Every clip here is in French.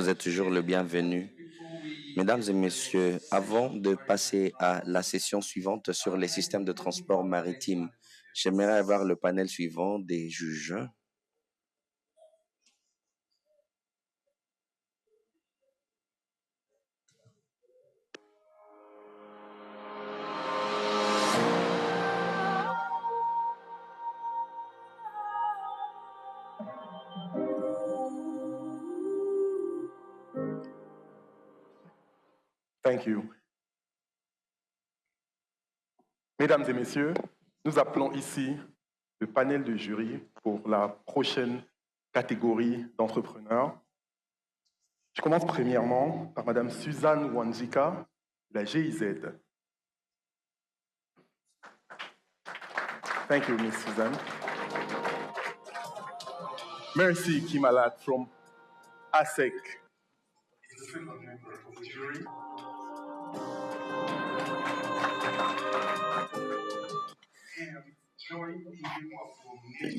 Vous êtes toujours le bienvenu. Mesdames et messieurs, avant de passer à la session suivante sur les systèmes de transport maritime, j'aimerais avoir le panel suivant des juges. Thank you. Mesdames et messieurs, nous appelons ici le panel de jury pour la prochaine catégorie d'entrepreneurs. Je commence premièrement par Madame Suzanne Wanjika, de la GIZ. Thank you, Miss Suzanne. Mercy Kimalat from ASEC.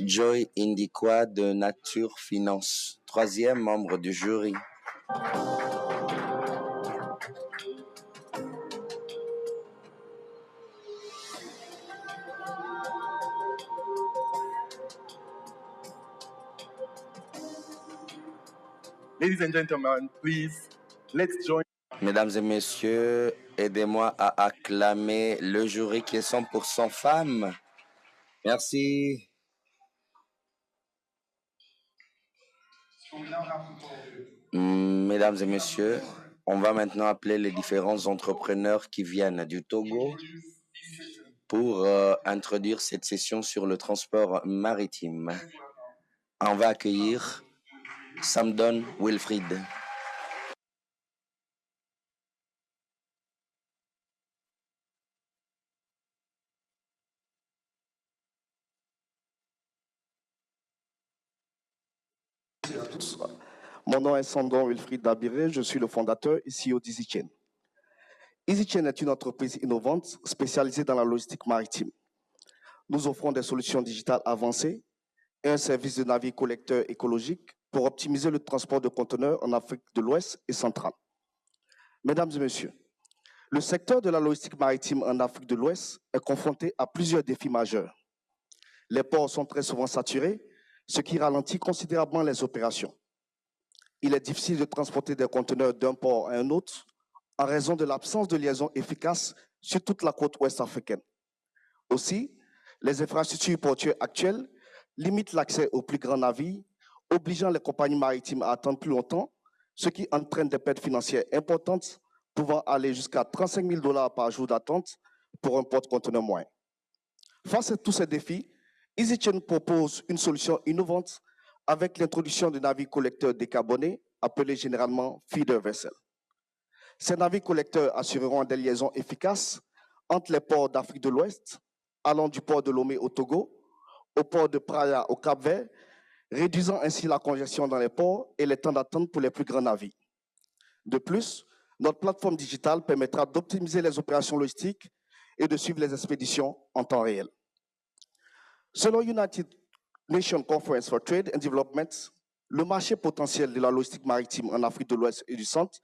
Joy Indikwa de Nature Finance, troisième membre du jury. Ladies and gentlemen, please, let's join. Mesdames et messieurs, aidez-moi à acclamer le jury qui est 100% femmes. Merci. Mesdames et messieurs, on va maintenant appeler les différents entrepreneurs qui viennent du Togo pour introduire cette session sur le transport maritime. On va accueillir Samdon Wilfried. Mon nom est Samdon Wilfried Dabiré, je suis le fondateur et CEO d'EasyChain. EasyChain est une entreprise innovante spécialisée dans la logistique maritime. Nous offrons des solutions digitales avancées et un service de navire collecteur écologique pour optimiser le transport de conteneurs en Afrique de l'Ouest et centrale. Mesdames et messieurs, le secteur de la logistique maritime en Afrique de l'Ouest est confronté à plusieurs défis majeurs. Les ports sont très souvent saturés, ce qui ralentit considérablement les opérations. Il est difficile de transporter des conteneurs d'un port à un autre en raison de l'absence de liaison efficace sur toute la côte ouest africaine. Aussi, les infrastructures portuaires actuelles limitent l'accès aux plus grands navires, obligeant les compagnies maritimes à attendre plus longtemps, ce qui entraîne des pertes financières importantes, pouvant aller jusqu'à 35 000 $ par jour d'attente pour un porte-conteneur moyen. Face à tous ces défis, EasyChain propose une solution innovante avec l'introduction de navires collecteurs décarbonés, appelés généralement feeder vessels. Ces navires collecteurs assureront des liaisons efficaces entre les ports d'Afrique de l'Ouest, allant du port de Lomé au Togo, au port de Praia au Cap-Vert, réduisant ainsi la congestion dans les ports et les temps d'attente pour les plus grands navires. De plus, notre plateforme digitale permettra d'optimiser les opérations logistiques et de suivre les expéditions en temps réel. Selon United Nations Conference for Trade and Development, le marché potentiel de la logistique maritime en Afrique de l'Ouest et du Centre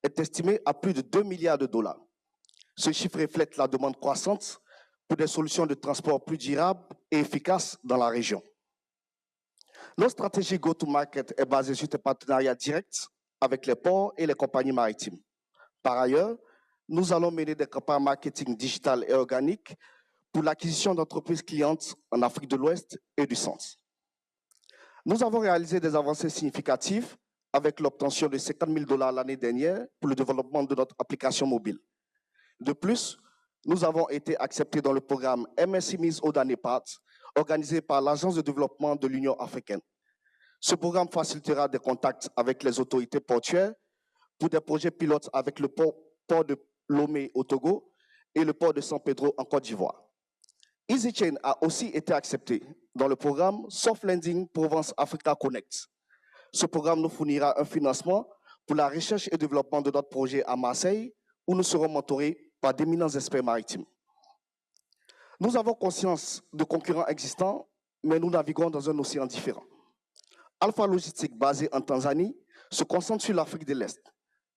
est estimé à plus de 2 milliards de $. Ce chiffre reflète la demande croissante pour des solutions de transport plus durables et efficaces dans la région. Notre stratégie go-to-market est basée sur des partenariats directs avec les ports et les compagnies maritimes. Par ailleurs, nous allons mener des campagnes marketing digitales et organiques pour l'acquisition d'entreprises clientes en Afrique de l'Ouest et du Centre. Nous avons réalisé des avancées significatives avec l'obtention de 50 000 $ l'année dernière pour le développement de notre application mobile. De plus, nous avons été acceptés dans le programme MSMEs Odanepat, organisé par l'Agence de développement de l'Union africaine. Ce programme facilitera des contacts avec les autorités portuaires pour des projets pilotes avec le port de Lomé au Togo et le port de San Pedro en Côte d'Ivoire. EasyChain a aussi été accepté dans le programme Soft Landing Provence Africa Connect. Ce programme nous fournira un financement pour la recherche et développement de notre projet à Marseille, où nous serons mentorés par d'éminents experts maritimes. Nous avons conscience de concurrents existants, mais nous naviguons dans un océan différent. Alpha Logistique, basé en Tanzanie, se concentre sur l'Afrique de l'Est.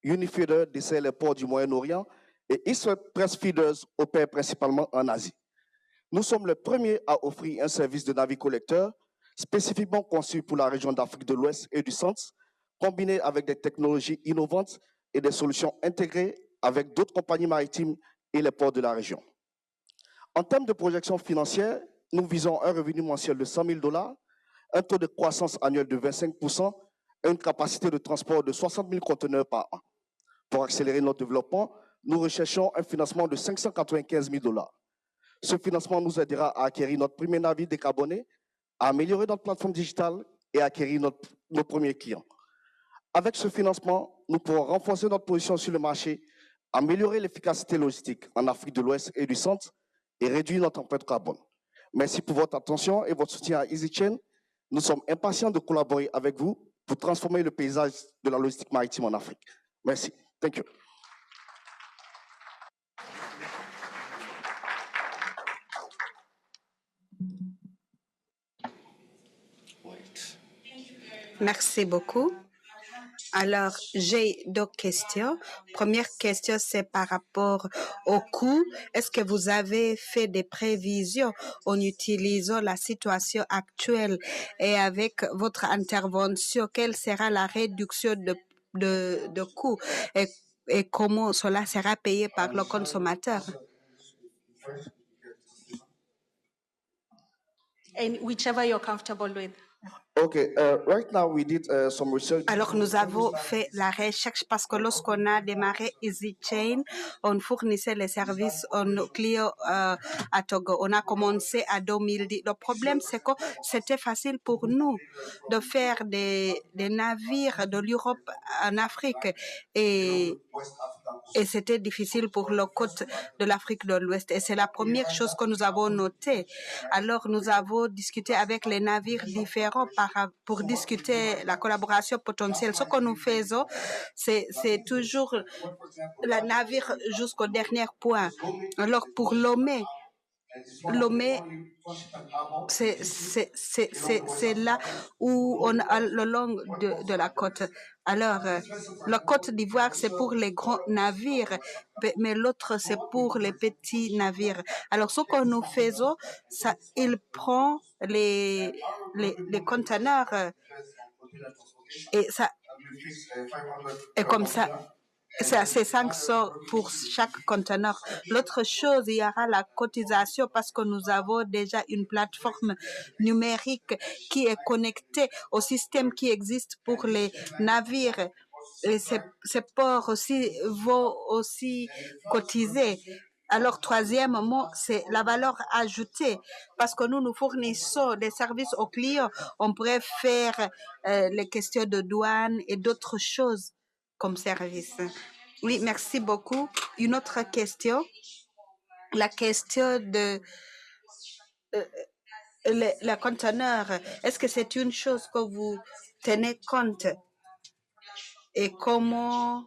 Unifeeder dessert les ports du Moyen-Orient et East Press Feeders opère principalement en Asie. Nous sommes les premiers à offrir un service de navire collecteur spécifiquement conçu pour la région d'Afrique de l'Ouest et du Centre, combiné avec des technologies innovantes et des solutions intégrées avec d'autres compagnies maritimes et les ports de la région. En termes de projection financière, nous visons un revenu mensuel de $100 000, un taux de croissance annuel de 25% et une capacité de transport de 60 000 conteneurs par an. Pour accélérer notre développement, nous recherchons un financement de $595 000. Ce financement nous aidera à acquérir notre premier navire décarboné, à améliorer notre plateforme digitale et à acquérir nos premiers clients. Avec ce financement, nous pourrons renforcer notre position sur le marché, améliorer l'efficacité logistique en Afrique de l'Ouest et du Centre et réduire notre empreinte carbone. Merci pour votre attention et votre soutien à EasyChain. Nous sommes impatients de collaborer avec vous pour transformer le paysage de la logistique maritime en Afrique. Merci. Thank you. Merci beaucoup. Alors, j'ai deux questions. Première question, c'est par rapport au coût. Est-ce que vous avez fait des prévisions en utilisant la situation actuelle et avec votre intervention, quelle sera la réduction de coûts et comment cela sera payé par le consommateur? And whichever you're comfortable with. Okay, right now we did some research. Alors, nous avons fait la recherche parce que lorsqu'on a démarré EasyChain, on fournissait les services aux clients à Togo. On a commencé en 2010. Le problème, c'est que c'était facile pour nous de faire des navires de l'Europe en Afrique et c'était difficile pour le côte de l'Afrique de l'Ouest. Et c'est la première chose que nous avons notée. Alors, nous avons discuté avec les navires différents pour discuter la collaboration potentielle. Ce que nous faisons, c'est toujours le navire jusqu'au dernier point. Alors, pour Lomé, c'est là où on a le long de la côte. Alors, la Côte d'Ivoire, c'est pour les grands navires, mais l'autre, c'est pour les petits navires. Alors, ce que nous faisons, il prend les conteneurs et comme ça, c'est 500 pour chaque conteneur. L'autre chose, il y aura la cotisation parce que nous avons déjà une plateforme numérique qui est connectée au système qui existe pour les navires. Et ces ports aussi vont aussi cotiser. Alors, troisièmement, c'est la valeur ajoutée parce que nous fournissons des services aux clients. On pourrait faire les questions de douane et d'autres choses comme service. Oui, merci beaucoup. Une autre question. La question de le conteneur. Est-ce que c'est une chose que vous tenez compte? Et comment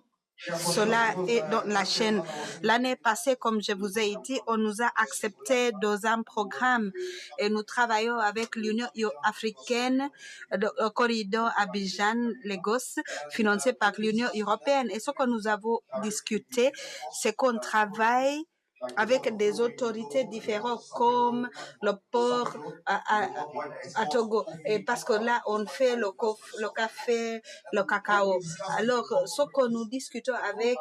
cela est dans la chaîne? L'année passée, comme je vous ai dit, on nous a accepté dans un programme et nous travaillons avec l'Union africaine, le corridor Abidjan-Lagos, financé par l'Union européenne. Et ce que nous avons discuté, c'est qu'on travaille avec des autorités différentes comme le port à Togo. Et parce que là, on fait le café, le cacao. Alors, ce que nous discutons avec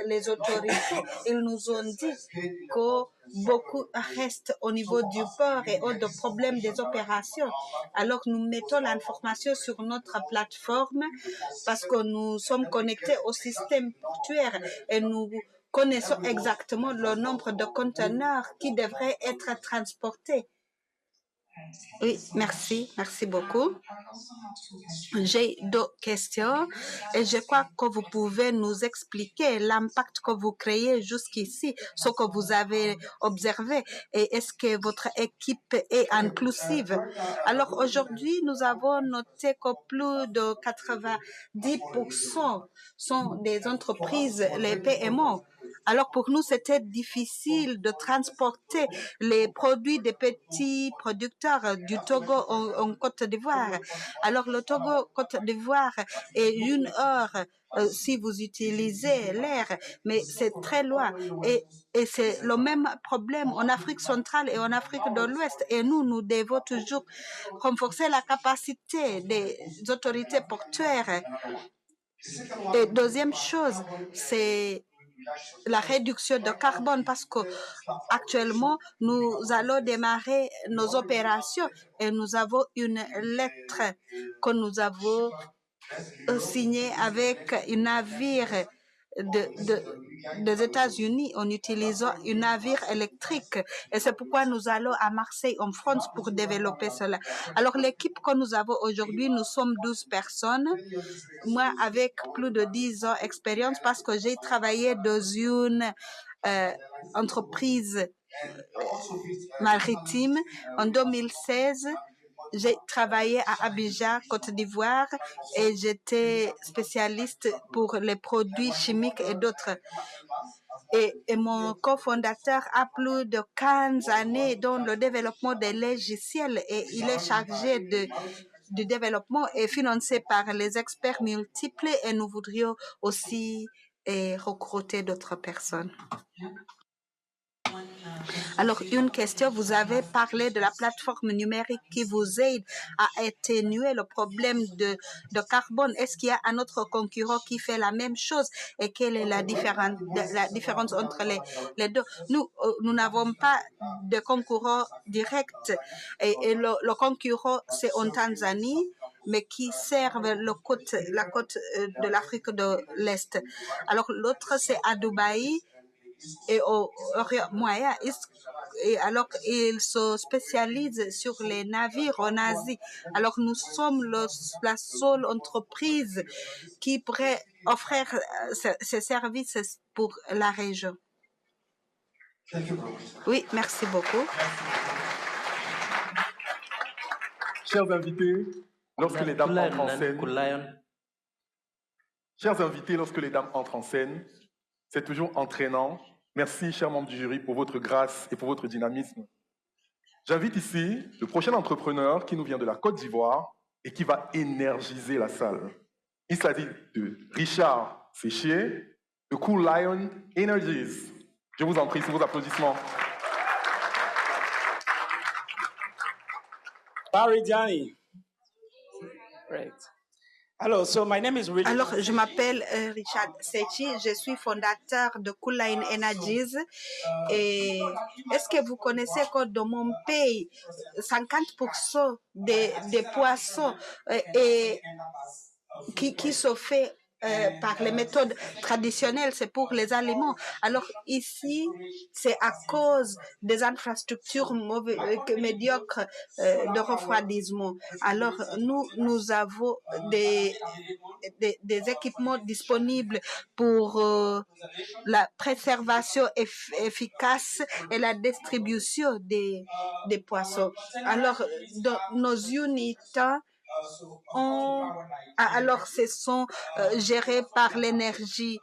les autorités, ils nous ont dit que beaucoup restent au niveau du port et ont de problèmes des opérations. Alors, nous mettons l'information sur notre plateforme parce que nous sommes connectés au système portuaire et nous connaissons exactement le nombre de conteneurs qui devraient être transportés. Oui, merci beaucoup. J'ai deux questions et je crois que vous pouvez nous expliquer l'impact que vous créez jusqu'ici, ce que vous avez observé et est-ce que votre équipe est inclusive. Alors aujourd'hui, nous avons noté que plus de 90% sont des entreprises, les PME. Alors pour nous, c'était difficile de transporter les produits des petits producteurs du Togo en Côte d'Ivoire. Alors le Togo, Côte d'Ivoire est 1 heure si vous utilisez l'air, mais c'est très loin. Et c'est le même problème en Afrique centrale et en Afrique de l'Ouest. Et nous devons toujours renforcer la capacité des autorités portuaires. Et deuxième chose, c'est la réduction de carbone parce que actuellement nous allons démarrer nos opérations et nous avons une lettre que nous avons signée avec un navire des États-Unis en utilisant un navire électrique. Et c'est pourquoi nous allons à Marseille, en France, pour développer cela. Alors, l'équipe que nous avons aujourd'hui, nous sommes 12 personnes. Moi, avec plus de 10 ans d'expérience, parce que j'ai travaillé dans une entreprise maritime en 2016. J'ai travaillé à Abidjan, Côte d'Ivoire, et j'étais spécialiste pour les produits chimiques et d'autres. Et mon cofondateur a plus de 15 années dans le développement des logiciels et il est chargé du développement et financé par les experts multiples et nous voudrions aussi recruter d'autres personnes. Alors, une question, vous avez parlé de la plateforme numérique qui vous aide à atténuer le problème de carbone. Est-ce qu'il y a un autre concurrent qui fait la même chose et quelle est la différence entre les deux? Nous n'avons pas de concurrent direct et le concurrent, c'est en Tanzanie, mais qui servent la côte de l'Afrique de l'Est. Alors, l'autre, c'est à Dubaï et au Orient-Moyen. Et alors, ils se spécialisent sur les navires en Asie. Alors, nous sommes la seule entreprise qui pourrait offrir ces services pour la région. Oui, merci beaucoup. Chers invités, lorsque les dames entrent en scène, c'est toujours entraînant. Merci, chers membres du jury, pour votre grâce et pour votre dynamisme. J'invite ici le prochain entrepreneur qui nous vient de la Côte d'Ivoire et qui va énergiser la salle. Il s'agit de Richard Séchier, de Cool Lion Energies. Je vous en prie, sous vos applaudissements. Barry Johnny. Great. Hello, so my name is Richard. Alors, je m'appelle Richard Sechi, je suis fondateur de Cool Line Energies. Et est-ce que vous connaissez que dans mon pays, 50% des poissons qui sont faits par les méthodes traditionnelles, c'est pour les aliments. Alors ici, c'est à cause des infrastructures médiocres de refroidissement. Alors nous avons des équipements disponibles pour la préservation efficace et la distribution des poissons. Alors nos unités alors, ce sont gérés par l'énergie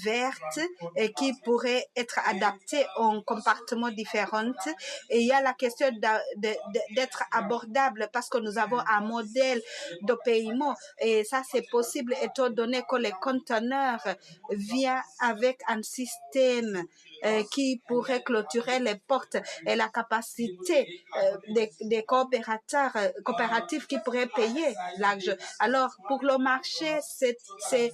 verte et qui pourrait être adaptée en compartiments différents. Et il y a la question d'être abordable parce que nous avons un modèle de paiement et ça c'est possible étant donné que les conteneurs viennent avec un système qui pourrait clôturer les portes et la capacité des coopératifs qui pourraient payer l'argent. Alors, pour le marché, c'est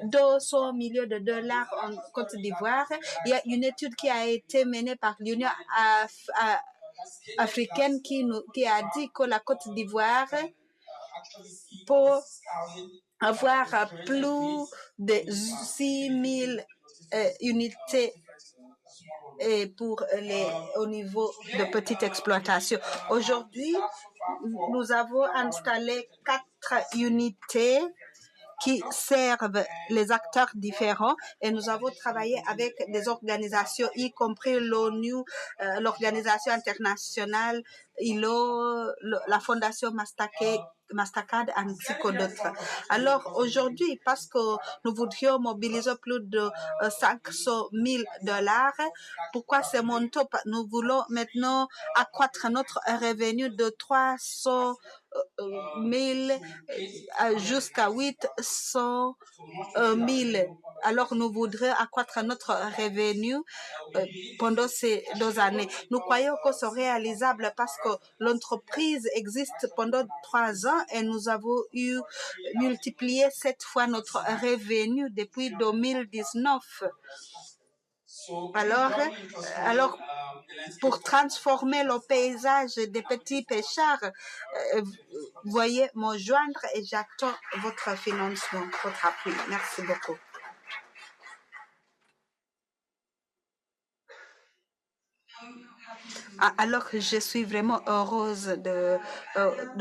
200 millions de dollars en Côte d'Ivoire. Il y a une étude qui a été menée par l'Union africaine qui a dit que la Côte d'Ivoire peut avoir plus de 6 000 unités au niveau de petite exploitation. Aujourd'hui, nous avons installé 4 unités qui servent les acteurs différents et nous avons travaillé avec des organisations, y compris l'ONU, l'Organisation internationale la fondation Mastercard ainsi que d'autres. Alors aujourd'hui, parce que nous voudrions mobiliser plus de 500 000 $, pourquoi ce montant? Nous voulons maintenant accroître notre revenu de 300 000 jusqu'à 800 000. Alors nous voudrions accroître notre revenu pendant ces 2 années. Nous croyons que c'est réalisable parce que l'entreprise existe pendant 3 ans et nous avons multiplié 7 fois notre revenu depuis 2019. Alors, pour transformer le paysage des petits pêcheurs, veuillez me joindre et j'attends votre financement, votre appui. Merci beaucoup. Alors, je suis vraiment heureuse de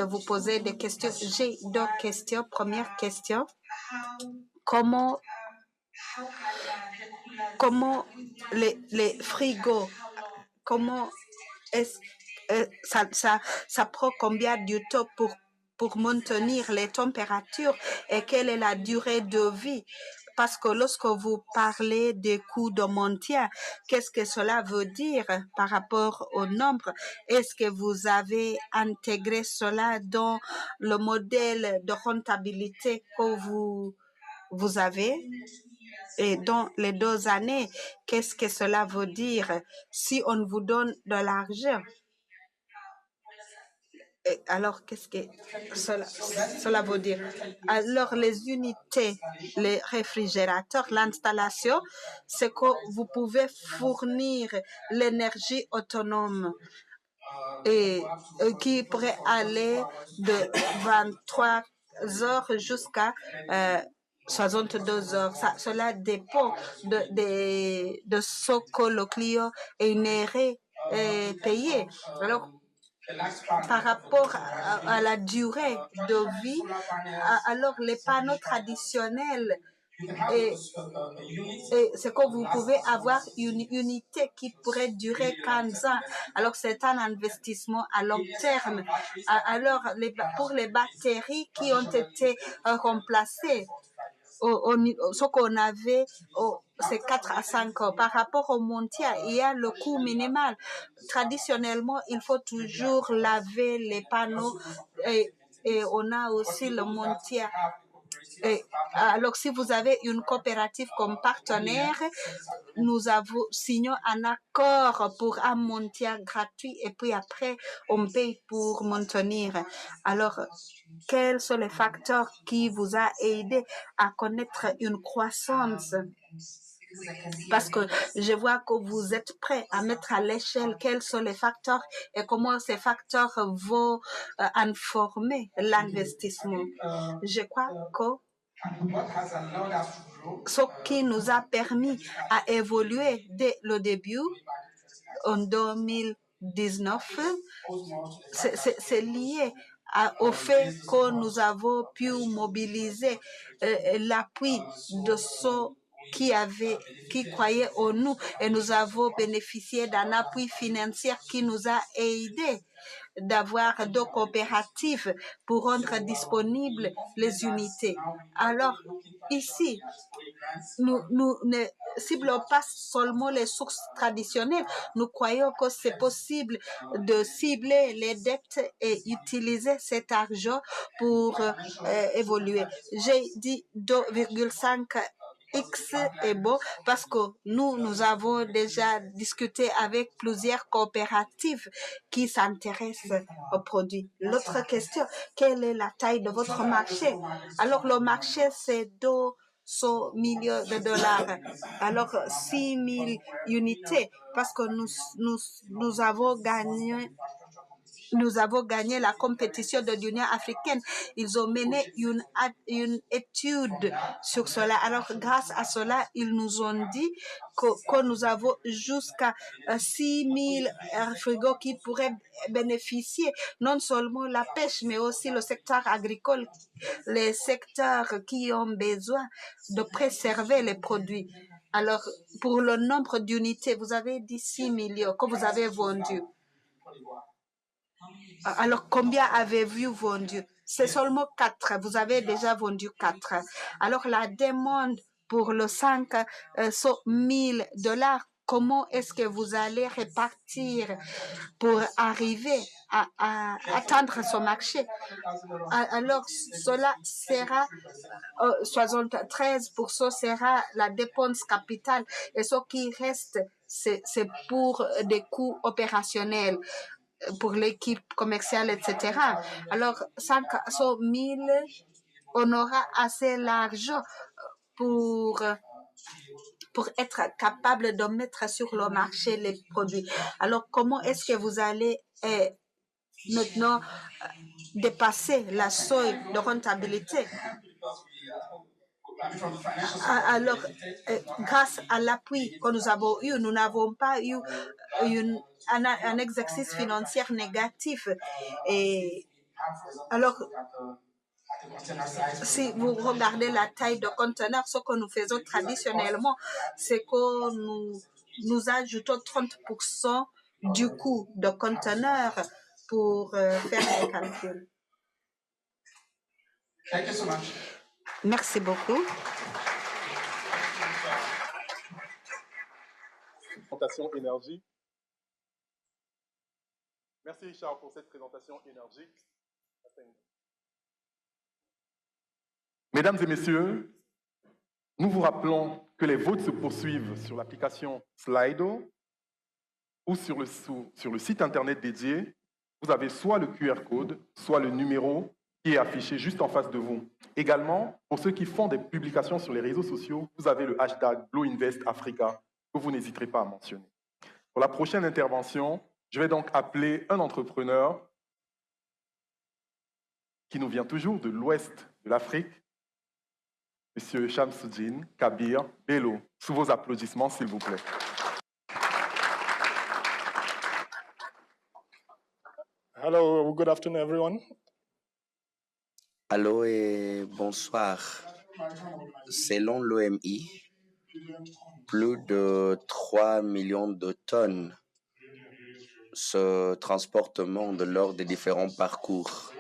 vous poser des questions. J'ai 2 questions. Première question, comment les frigos, comment est-ce ça prend combien de temps pour maintenir les températures et quelle est la durée de vie? Parce que lorsque vous parlez des coûts de maintien, qu'est-ce que cela veut dire par rapport au nombre? Est-ce que vous avez intégré cela dans le modèle de rentabilité que vous avez? Et dans les 2 années, qu'est-ce que cela veut dire si on vous donne de l'argent? Alors, qu'est-ce que cela veut dire? Alors, les unités, les réfrigérateurs, l'installation, c'est que vous pouvez fournir l'énergie autonome et qui pourrait aller de 23 heures jusqu'à 62 heures. Cela dépend de ce que le client est payé. Alors, par rapport à la durée de vie, alors les panneaux traditionnels, et c'est que vous pouvez avoir une unité qui pourrait durer 15 ans. Alors, c'est un investissement à long terme. Alors, pour les batteries qui ont été remplacées, ce qu'on avait, c'est 4 à 5 ans. Par rapport au maintien, il y a le coût minimal. Traditionnellement, il faut toujours laver les panneaux et on a aussi le maintien. Alors, si vous avez une coopérative comme partenaire, nous avons signé un accord pour un maintien gratuit et puis après, on paye pour maintenir. Alors, quels sont les facteurs qui vous ont aidé à connaître une croissance? Parce que je vois que vous êtes prêts à mettre à l'échelle quels sont les facteurs et comment ces facteurs vont informer l'investissement. Je crois que ce qui nous a permis à évoluer dès le début, en 2019, c'est lié au fait que nous avons pu mobiliser l'appui de ceux qui croyaient en nous et nous avons bénéficié d'un appui financier qui nous a aidés d'avoir 2 coopératives pour rendre disponibles les unités. Alors, ici, nous ne ciblons pas seulement les sources traditionnelles. Nous croyons que c'est possible de cibler les dettes et utiliser cet argent pour évoluer. J'ai dit 2,5 X est beau parce que nous avons déjà discuté avec plusieurs coopératives qui s'intéressent aux produits. L'autre question, quelle est la taille de votre marché? Alors, le marché, c'est 200 millions de $. Alors, 6 000 unités parce que nous avons gagné la compétition de l'Union africaine. Ils ont mené une étude sur cela. Alors, grâce à cela, ils nous ont dit que nous avons jusqu'à 6 000 frigos qui pourraient bénéficier non seulement la pêche, mais aussi le secteur agricole, les secteurs qui ont besoin de préserver les produits. Alors, pour le nombre d'unités, vous avez dit 6 millions que vous avez vendus. Alors, combien avez-vous vendu? C'est seulement 4. Vous avez déjà vendu 4. Alors, la demande pour le 5, sont $1000. Comment est-ce que vous allez répartir pour arriver à atteindre ce marché? Alors, cela sera 73% sera la dépense capitale et ce qui reste, c'est pour des coûts opérationnels, pour l'équipe commerciale, etc. Alors, 500 000, on aura assez l'argent pour être capable de mettre sur le marché les produits. Alors, comment est-ce que vous allez maintenant dépasser la seuil de rentabilité? Alors, grâce à l'appui que nous avons eu, nous n'avons pas eu un exercice financier négatif. Et alors, si vous regardez la taille de conteneur, ce que nous faisons traditionnellement, c'est que nous ajoutons 30% du coût de conteneur pour faire les calculs. Merci beaucoup. Présentation énergie. Merci Richard pour cette présentation énergique. Mesdames et messieurs, nous vous rappelons que les votes se poursuivent sur l'application Slido ou sur le site internet dédié. Vous avez soit le QR code, soit le numéro qui est affiché juste en face de vous. Également, pour ceux qui font des publications sur les réseaux sociaux, vous avez le hashtag BlueInvestAfrica que vous n'hésiterez pas à mentionner. Pour la prochaine intervention, je vais donc appeler un entrepreneur qui nous vient toujours de l'ouest de l'Afrique, M. Shamsuddin Kabir Bello. Sous vos applaudissements, s'il vous plaît. Hello, good afternoon, everyone. Allô et bonsoir. Selon l'OMI, plus de 3 millions de tonnes se transportent au monde lors des différents parcours.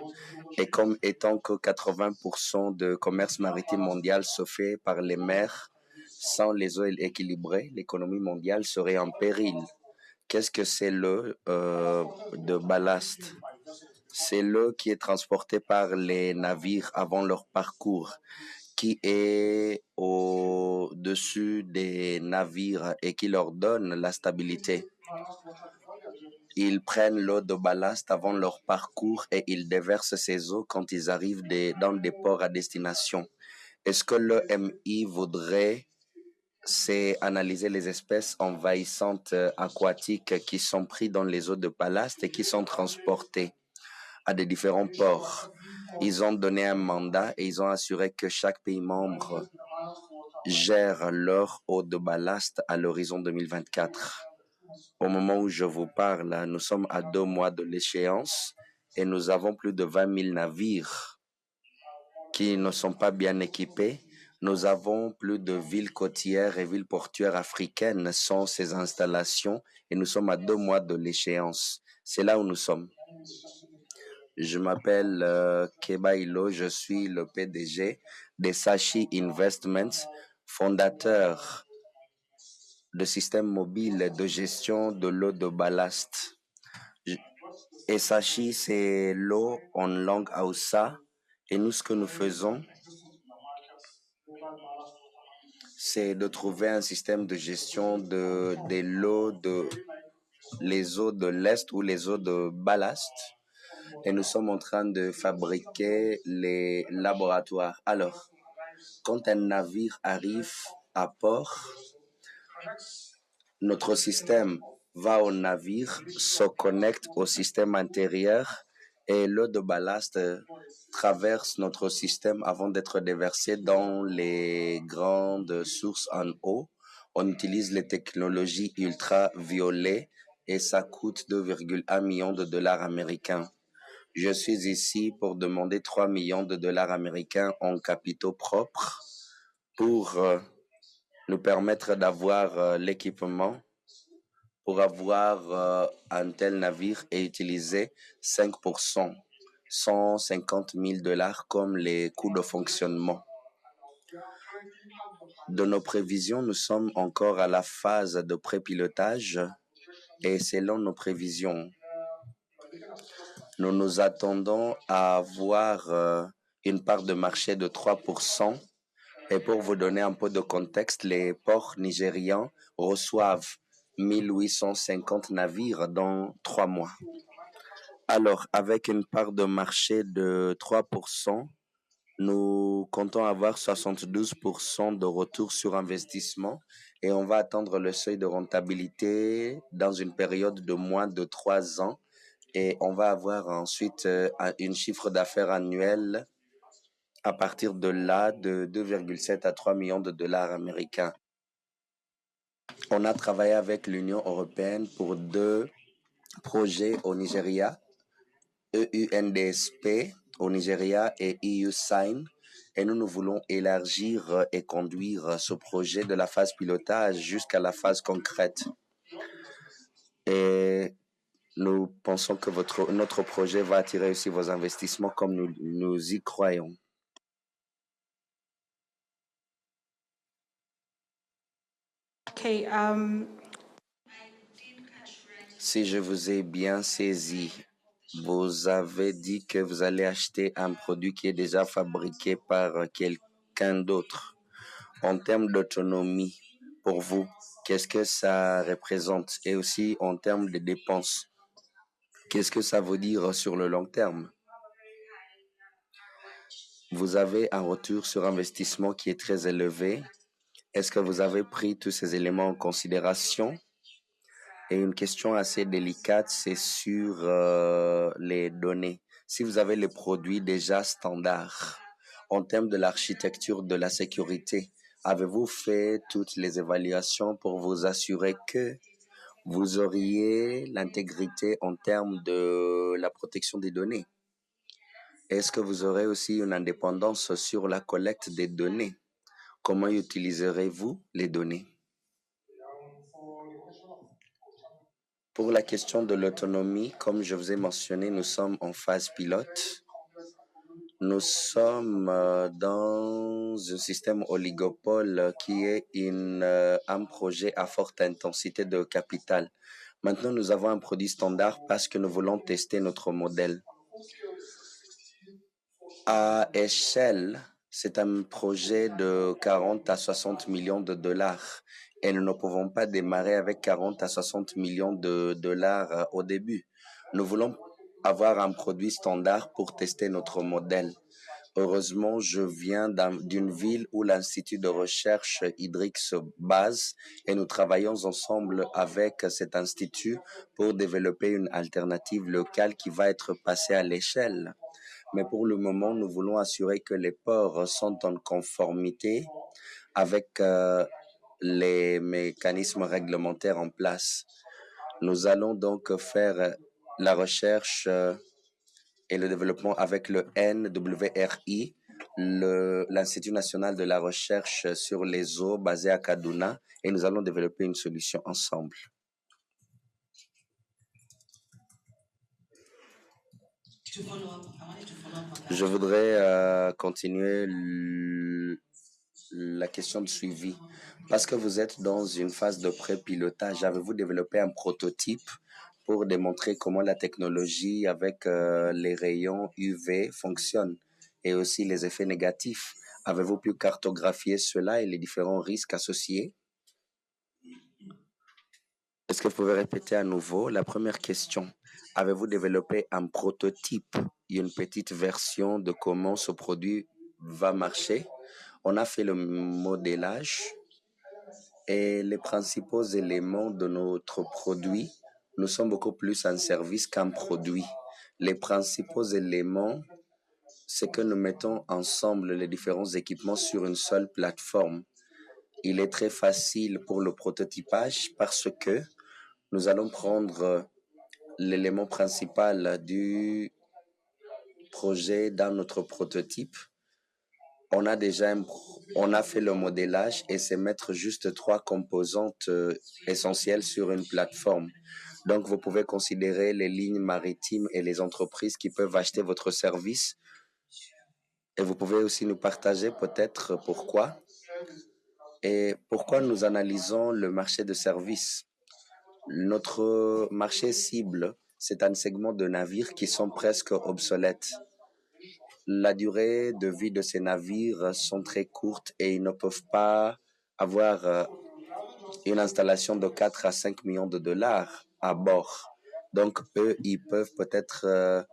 Et comme étant que 80% de commerce maritime mondial se fait par les mers, sans les eaux équilibrées, l'économie mondiale serait en péril. Qu'est-ce que c'est l'eau de ballast? C'est l'eau qui est transportée par les navires avant leur parcours, qui est au-dessus des navires et qui leur donne la stabilité. Ils prennent l'eau de ballast avant leur parcours et ils déversent ces eaux quand ils arrivent dans des ports à destination. Est-ce que l'OMI voudrait analyser les espèces envahissantes aquatiques qui sont prises dans les eaux de ballast et qui sont transportées à des différents ports? Ils ont donné un mandat et ils ont assuré que chaque pays membre gère leur eau de ballast à l'horizon 2024. Au moment où je vous parle, nous sommes à 2 mois de l'échéance et nous avons plus de 20 000 navires qui ne sont pas bien équipés. Nous avons plus de villes côtières et villes portuaires africaines sans ces installations et nous sommes à 2 mois de l'échéance. C'est là où nous sommes. Je m'appelle Keba Ilo, je suis le PDG des Sashi Investments, fondateur de systèmes mobiles de gestion de l'eau de ballast. Et Sashi, c'est l'eau en langue Hausa. Et nous, ce que nous faisons, c'est de trouver un système de gestion les eaux de l'Est ou les eaux de ballast. Et nous sommes en train de fabriquer les laboratoires. Alors, quand un navire arrive à port, notre système va au navire, se connecte au système intérieur et l'eau de ballast traverse notre système avant d'être déversée dans les grandes sources en eau. On utilise les technologies ultraviolets et ça coûte 2,1 millions de dollars américains. Je suis ici pour demander 3 millions de dollars américains en capitaux propres pour nous permettre d'avoir l'équipement pour avoir un tel navire et utiliser 5%, 150 000 $ comme les coûts de fonctionnement. De nos prévisions, nous sommes encore à la phase de pré-pilotage et selon nos prévisions, nous nous attendons à avoir une part de marché de 3%. Et pour vous donner un peu de contexte, les ports nigérians reçoivent 1850 navires dans 3 mois. Alors, avec une part de marché de 3%, nous comptons avoir 72% de retour sur investissement et on va atteindre le seuil de rentabilité dans une période de moins de 3 ans et on va avoir ensuite un chiffre d'affaires annuel à partir de là de 2,7 à 3 millions de dollars américains. On a travaillé avec l'Union européenne pour 2 projets au Nigeria, EUNDSP au Nigeria et EU-SIGN. Et nous voulons élargir et conduire ce projet de la phase pilotage jusqu'à la phase concrète. Et nous pensons que notre projet va attirer aussi vos investissements comme nous y croyons. Okay, Si je vous ai bien saisi, vous avez dit que vous allez acheter un produit qui est déjà fabriqué par quelqu'un d'autre. En termes d'autonomie, pour vous, qu'est-ce que ça représente? Et aussi en termes de dépenses, qu'est-ce que ça veut dire sur le long terme? Vous avez un retour sur investissement qui est très élevé. Est-ce que vous avez pris tous ces éléments en considération? Et une question assez délicate, c'est sur les données. Si vous avez les produits déjà standards, en termes de l'architecture de la sécurité, avez-vous fait toutes les évaluations pour vous assurer que vous auriez l'intégrité en termes de la protection des données? Est-ce que vous aurez aussi une indépendance sur la collecte des données? Comment utiliserez-vous les données? Pour la question de l'autonomie, comme je vous ai mentionné, nous sommes en phase pilote. Nous sommes dans un système oligopole qui est un projet à forte intensité de capital. Maintenant, nous avons un produit standard parce que nous voulons tester notre modèle. À échelle, c'est un projet de 40 à 60 millions de dollars et nous ne pouvons pas démarrer avec 40 à 60 millions de dollars au début. Nous voulons avoir un produit standard pour tester notre modèle. Heureusement, je viens d'une ville où l'Institut de recherche hydrique se base et nous travaillons ensemble avec cet institut pour développer une alternative locale qui va être passée à l'échelle. Mais pour le moment, nous voulons assurer que les ports sont en conformité avec les mécanismes réglementaires en place. Nous allons donc faire la recherche et le développement avec le NWRI, l'Institut national de la recherche sur les eaux basé à Kaduna, et nous allons développer une solution ensemble. Je voudrais continuer la question de suivi. Parce que vous êtes dans une phase de pré-pilotage, avez-vous développé un prototype pour démontrer comment la technologie avec les rayons UV fonctionne et aussi les effets négatifs? Avez-vous pu cartographier cela et les différents risques associés? Est-ce que vous pouvez répéter à nouveau la première question? Avez-vous développé un prototype, une petite version de comment ce produit va marcher? On a fait le modélage et les principaux éléments de notre produit, nous sommes beaucoup plus un service qu'un produit. Les principaux éléments, c'est que nous mettons ensemble les différents équipements sur une seule plateforme. Il est très facile pour le prototypage parce que nous allons prendre l'élément principal du projet dans notre prototype. on a fait le modélage et c'est mettre juste 3 composantes essentielles sur une plateforme. Donc, vous pouvez considérer les lignes maritimes et les entreprises qui peuvent acheter votre service. Et vous pouvez aussi nous partager peut-être pourquoi et pourquoi nous analysons le marché de services. Notre marché cible, c'est un segment de navires qui sont presque obsolètes. La durée de vie de ces navires sont très courtes et ils ne peuvent pas avoir une installation de 4 à 5 millions de dollars à bord. Donc, eux, ils peuvent peut-être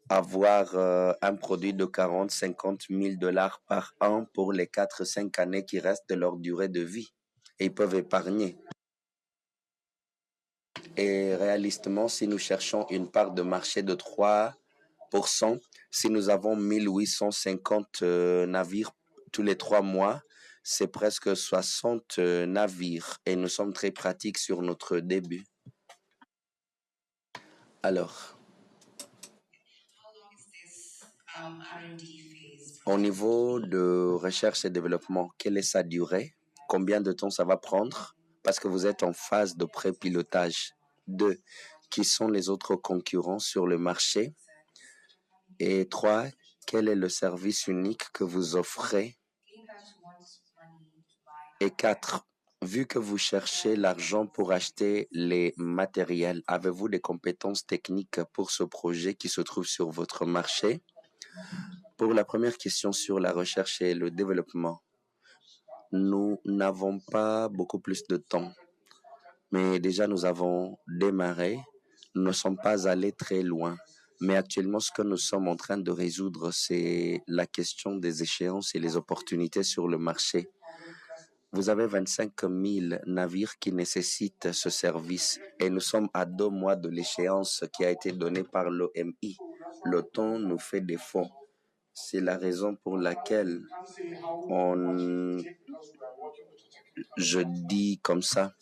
avoir un produit de 40, 50 000 dollars par an pour les 4-5 années qui restent de leur durée de vie. Et ils peuvent épargner. Et réalistement, si nous cherchons une part de marché de 3%, si nous avons 1850 navires tous les 3 mois, c'est presque 60 navires et nous sommes très pratiques sur notre début. Alors, au niveau de recherche et développement, quelle est sa durée? Combien de temps ça va prendre? Parce que vous êtes en phase de pré-pilotage. 2. Qui sont les autres concurrents sur le marché? Et 3. Quel est le service unique que vous offrez? Et 4. Vu que vous cherchez l'argent pour acheter les matériels, avez-vous des compétences techniques pour ce projet qui se trouve sur votre marché? Pour la première question sur la recherche et le développement, nous n'avons pas beaucoup plus de temps, mais déjà nous avons démarré, nous ne sommes pas allés très loin. Mais actuellement, ce que nous sommes en train de résoudre, c'est la question des échéances et les opportunités sur le marché. Vous avez 25 000 navires qui nécessitent ce service et nous sommes à 2 mois de l'échéance qui a été donnée par l'OMI. Le temps nous fait défaut. C'est la raison pour laquelle je dis comme ça.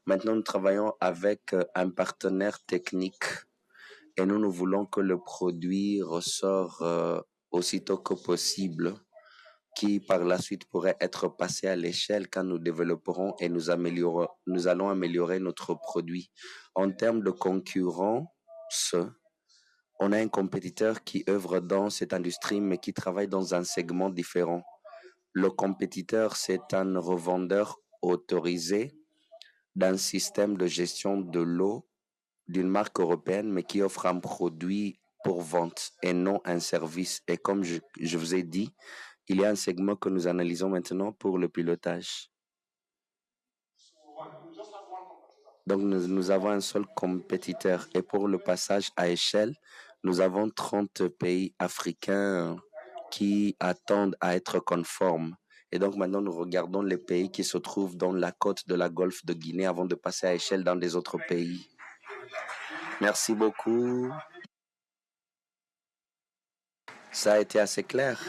Maintenant, nous travaillons avec un partenaire technique et nous voulons que le produit ressort aussitôt que possible, qui par la suite pourrait être passé à l'échelle quand nous développerons et nous allons améliorer notre produit. En termes de concurrence, on a un compétiteur qui œuvre dans cette industrie mais qui travaille dans un segment différent. Le compétiteur, c'est un revendeur autorisé d'un système de gestion de l'eau d'une marque européenne mais qui offre un produit pour vente et non un service. Et comme je vous ai dit, il y a un segment que nous analysons maintenant pour le pilotage. Donc, nous avons un seul compétiteur. Et pour le passage à échelle, nous avons 30 pays africains qui attendent à être conformes. Et donc, maintenant, nous regardons les pays qui se trouvent dans la côte de la Golfe de Guinée avant de passer à échelle dans des autres pays. Merci beaucoup. Ça a été assez clair.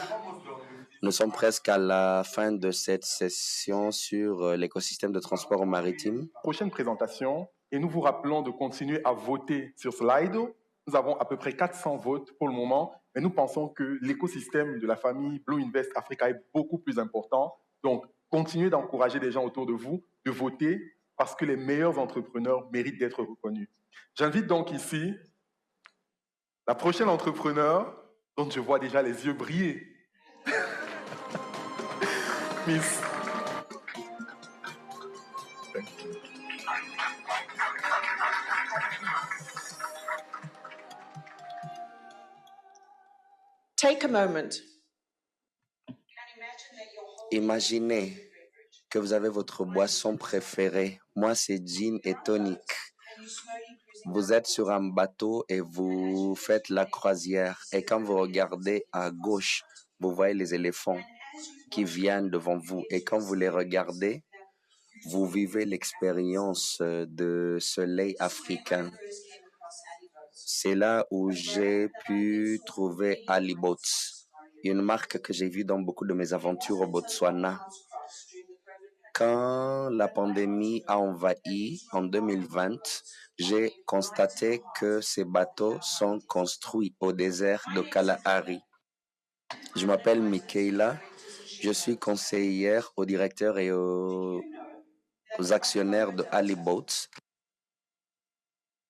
Nous sommes presque à la fin de cette session sur l'écosystème de transport maritime. Prochaine présentation, et nous vous rappelons de continuer à voter sur Slido. Nous avons à peu près 400 votes pour le moment, mais nous pensons que l'écosystème de la famille Blue Invest Africa est beaucoup plus important. Donc, continuez d'encourager les gens autour de vous de voter parce que les meilleurs entrepreneurs méritent d'être reconnus. J'invite donc ici la prochaine entrepreneur dont je vois déjà les yeux briller. Miss. Take a moment. Imaginez que vous avez votre boisson préférée. Moi, c'est gin et tonic. Vous êtes sur un bateau et vous faites la croisière. Et quand vous regardez à gauche, vous voyez les éléphants qui viennent devant vous. Et quand vous les regardez, vous vivez l'expérience de ce lait africain. C'est là où j'ai pu trouver Alibots, une marque que j'ai vue dans beaucoup de mes aventures au Botswana. Quand la pandémie a envahi en 2020, j'ai constaté que ces bateaux sont construits au désert de Kalahari. Je m'appelle Michaela Je suis conseillère au directeur et aux actionnaires de Ali Boats.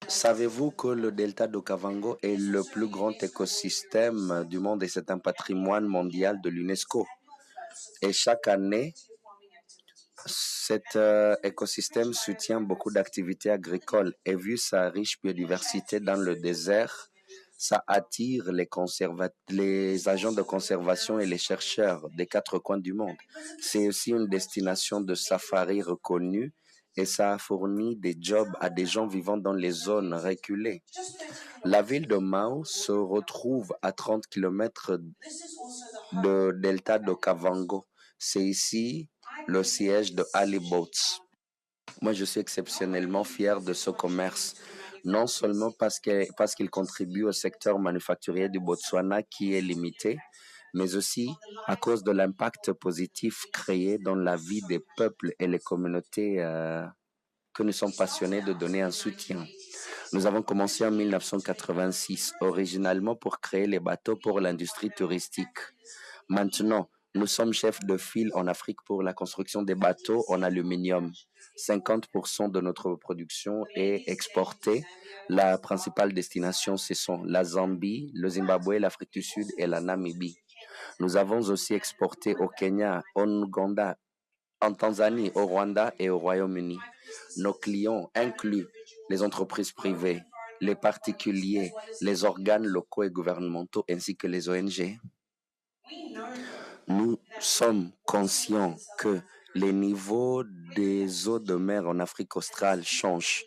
Savez-vous que le delta d'Okavango est le plus grand écosystème du monde et c'est un patrimoine mondial de l'UNESCO? Et chaque année, cet écosystème soutient beaucoup d'activités agricoles et vu sa riche biodiversité dans le désert, ça attire les agents de conservation et les chercheurs des quatre coins du monde. C'est aussi une destination de safari reconnue et ça a fourni des jobs à des gens vivant dans les zones reculées. La ville de Mao se retrouve à 30 km de delta d'Okavango. C'est ici le siège de Ali Boats. Moi, je suis exceptionnellement fier de ce commerce, non seulement parce qu'il contribue au secteur manufacturier du Botswana qui est limité, mais aussi à cause de l'impact positif créé dans la vie des peuples et les communautés que nous sommes passionnés de donner un soutien. Nous avons commencé en 1986, originalement pour créer les bateaux pour l'industrie touristique. Maintenant, nous sommes chefs de file en Afrique pour la construction des bateaux en aluminium. 50% de notre production est exportée. La principale destination, ce sont la Zambie, le Zimbabwe, l'Afrique du Sud et la Namibie. Nous avons aussi exporté au Kenya, en Ouganda, en Tanzanie, au Rwanda et au Royaume-Uni. Nos clients incluent les entreprises privées, les particuliers, les organes locaux et gouvernementaux ainsi que les ONG. Nous sommes conscients que les niveaux des eaux de mer en Afrique australe changent,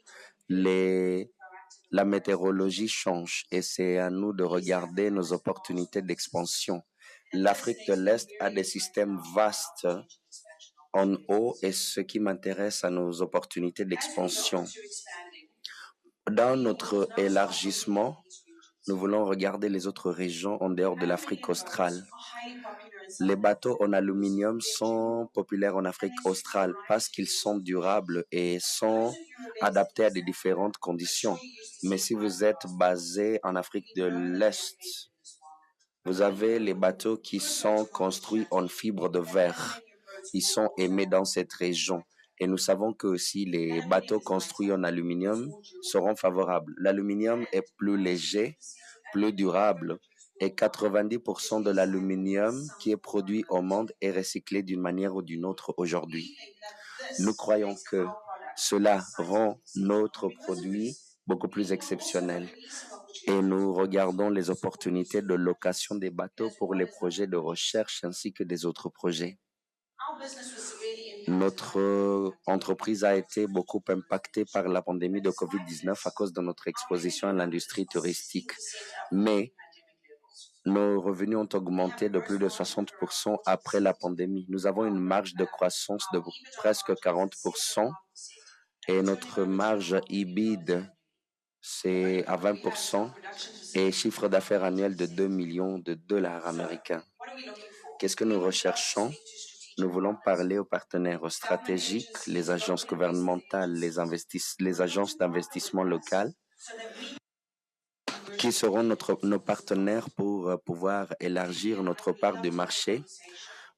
la météorologie change et c'est à nous de regarder nos opportunités d'expansion. L'Afrique de l'Est a des systèmes vastes en eau et ce qui m'intéresse à nos opportunités d'expansion. Dans notre élargissement, nous voulons regarder les autres régions en dehors de l'Afrique australe. Les bateaux en aluminium sont populaires en Afrique australe parce qu'ils sont durables et sont adaptés à des différentes conditions. Mais si vous êtes basé en Afrique de l'Est, vous avez les bateaux qui sont construits en fibre de verre. Ils sont aimés dans cette région. Et nous savons que aussi les bateaux construits en aluminium seront favorables. L'aluminium est plus léger, plus durable et 90% de l'aluminium qui est produit au monde est recyclé d'une manière ou d'une autre aujourd'hui. Nous croyons que cela rend notre produit beaucoup plus exceptionnel et nous regardons les opportunités de location des bateaux pour les projets de recherche ainsi que des autres projets. Notre entreprise a été beaucoup impactée par la pandémie de COVID-19 à cause de notre exposition à l'industrie touristique. Mais nos revenus ont augmenté de plus de 60% après la pandémie. Nous avons une marge de croissance de presque 40% et notre marge EBITDA, c'est à 20% et chiffre d'affaires annuel de 2 millions de dollars américains. Qu'est-ce que nous recherchons? Nous voulons parler aux partenaires stratégiques, les agences gouvernementales, les agences d'investissement locales, qui seront nos partenaires pour pouvoir élargir notre part du marché.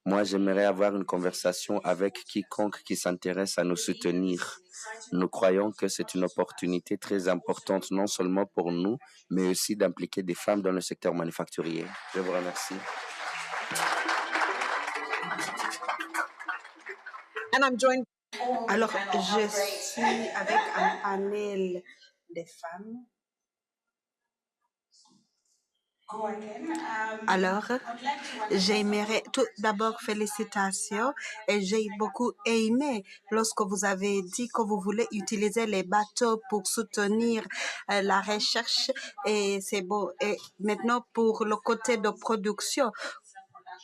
Moi, j'aimerais avoir une conversation avec quiconque qui s'intéresse à nous soutenir. Nous croyons que c'est une opportunité très importante, non seulement pour nous, mais aussi d'impliquer des femmes dans le secteur manufacturier. Je vous remercie. Alors, je suis avec un panel de femmes. Alors, j'aimerais tout d'abord félicitations et j'ai beaucoup aimé lorsque vous avez dit que vous voulez utiliser les bateaux pour soutenir la recherche et c'est beau. Et maintenant, pour le côté de production,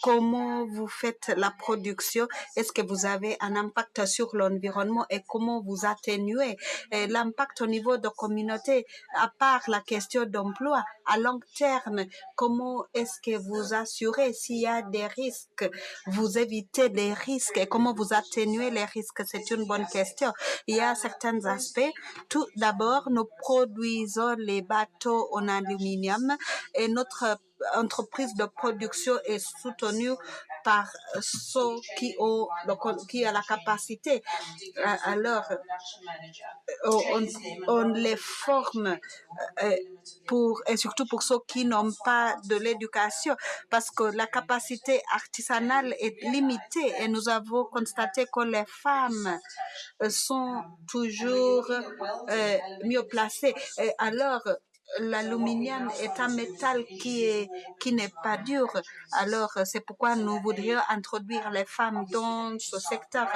comment vous faites la production? Est-ce que vous avez un impact sur l'environnement et comment vous atténuez l'impact au niveau de communauté, à part la question d'emploi à long terme? Comment est-ce que vous assurez s'il y a des risques, vous évitez les risques et comment vous atténuez les risques? C'est une bonne question. Il y a certains aspects. Tout d'abord, nous produisons les bateaux en aluminium et notre entreprise de production est soutenue par ceux qui ont la capacité. Alors, on les forme et surtout pour ceux qui n'ont pas de l'éducation, parce que la capacité artisanale est limitée et nous avons constaté que les femmes sont toujours mieux placées. Et alors, l'aluminium est un métal qui n'est pas dur. Alors, c'est pourquoi nous voudrions introduire les femmes dans ce secteur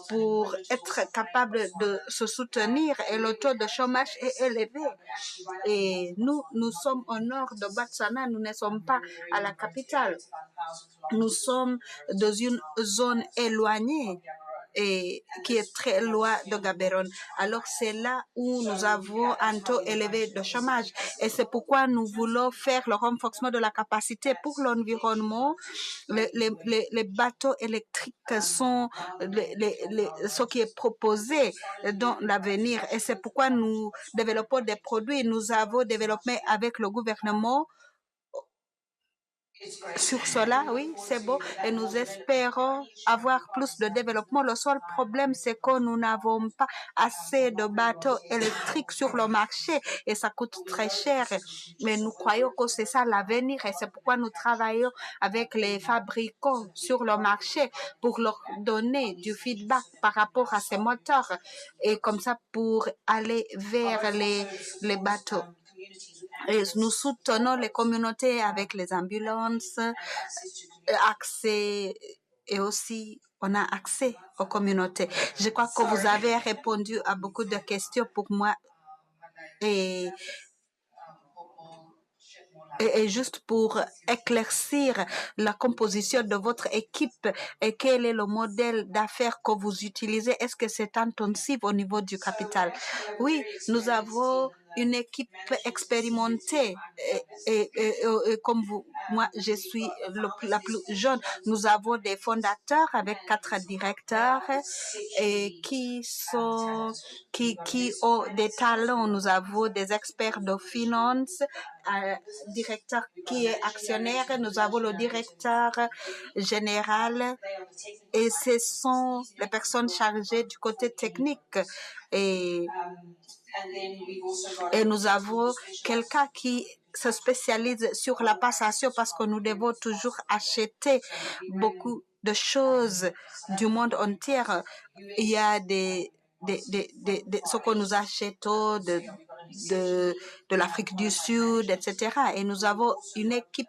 pour être capables de se soutenir. Et le taux de chômage est élevé. Et nous sommes au nord de Botswana, nous ne sommes pas à la capitale. Nous sommes dans une zone éloignée et qui est très loin de Gaborone. Alors c'est là où nous avons un taux élevé de chômage et c'est pourquoi nous voulons faire le renforcement de la capacité pour l'environnement. Les bateaux électriques sont ce qui est proposé dans l'avenir et c'est pourquoi nous développons des produits. Nous avons développé avec le gouvernement sur cela, oui, c'est beau, et nous espérons avoir plus de développement. Le seul problème, c'est que nous n'avons pas assez de bateaux électriques sur le marché et ça coûte très cher. Mais nous croyons que c'est ça l'avenir et c'est pourquoi nous travaillons avec les fabricants sur le marché pour leur donner du feedback par rapport à ces moteurs et comme ça pour aller vers les bateaux. Et nous soutenons les communautés avec les ambulances, accès et aussi on a accès aux communautés. Je crois que vous avez répondu à beaucoup de questions pour moi et juste pour éclaircir la composition de votre équipe et quel est le modèle d'affaires que vous utilisez, est-ce que c'est intensif au niveau du capital? Oui, nous avons une équipe expérimentée et comme vous, moi je suis la plus jeune, nous avons des fondateurs avec 4 directeurs et qui ont des talents. Nous avons des experts de finance, un directeur qui est actionnaire, nous avons le directeur général et ce sont les personnes chargées du côté technique et nous avons quelqu'un qui se spécialise sur la passation parce que nous devons toujours acheter beaucoup de choses du monde entier. Il y a ce que nous achetons de l'Afrique du Sud, etc. Et nous avons une équipe